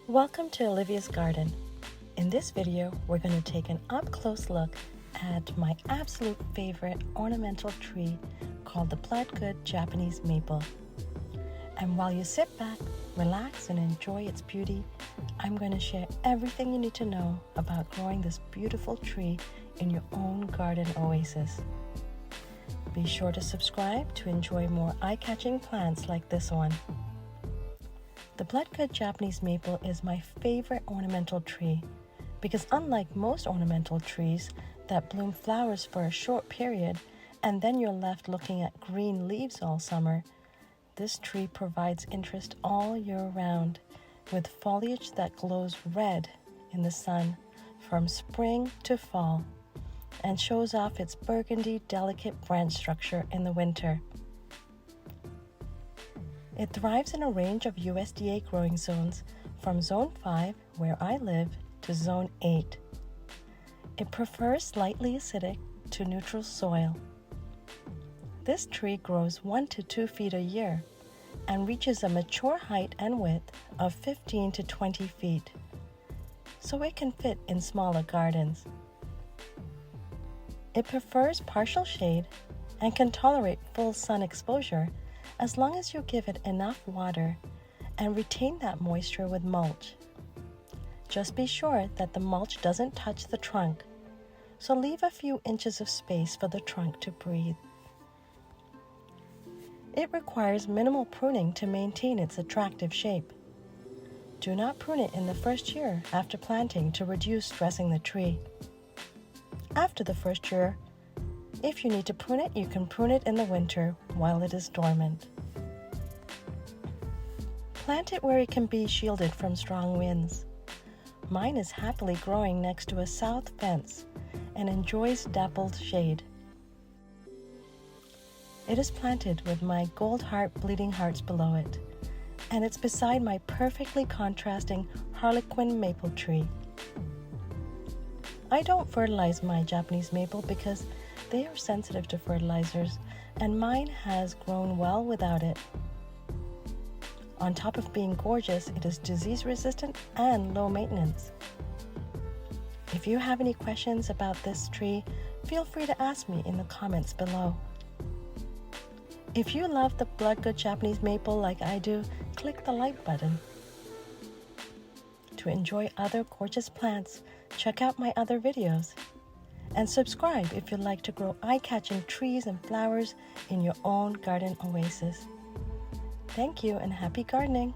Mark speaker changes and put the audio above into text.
Speaker 1: Welcome to Olivia's garden. In this video, we're going to take an up-close look at my absolute favorite ornamental tree called the Bloodgood Japanese Maple. And while you sit back, relax, and enjoy its beauty, I'm going to share everything you need to know about growing this beautiful tree in your own garden oasis. Be sure to subscribe to enjoy more eye-catching plants like this one. The Bloodgood Japanese Maple is my favorite ornamental tree because unlike most ornamental trees that bloom flowers for a short period and then you're left looking at green leaves all summer, this tree provides interest all year round with foliage that glows red in the sun from spring to fall and shows off its burgundy, delicate branch structure in the winter. It thrives in a range of USDA growing zones from Zone 5, where I live, to Zone 8. It prefers slightly acidic to neutral soil. This tree grows 1 to 2 feet a year and reaches a mature height and width of 15 to 20 feet, so it can fit in smaller gardens. It prefers partial shade and can tolerate full sun exposure as long as you give it enough water and retain that moisture with mulch. Just be sure that the mulch doesn't touch the trunk, so leave a few inches of space for the trunk to breathe. It requires minimal pruning to maintain its attractive shape. Do not prune it in the first year after planting to reduce stressing the tree. After the first year, if you need to prune it, you can prune it in the winter while it is dormant. Plant it where it can be shielded from strong winds. Mine is happily growing next to a south fence and enjoys dappled shade. It is planted with my gold heart bleeding hearts below it, and it's beside my perfectly contrasting harlequin maple tree. I don't fertilize my Japanese maple because they are sensitive to fertilizers, and mine has grown well without it. On top of being gorgeous, it is disease resistant and low maintenance. If you have any questions about this tree, feel free to ask me in the comments below. If you love the Bloodgood Japanese Maple like I do, click the like button. To enjoy other gorgeous plants, check out my other videos. And subscribe if you'd like to grow eye-catching trees and flowers in your own garden oasis. Thank you and happy gardening!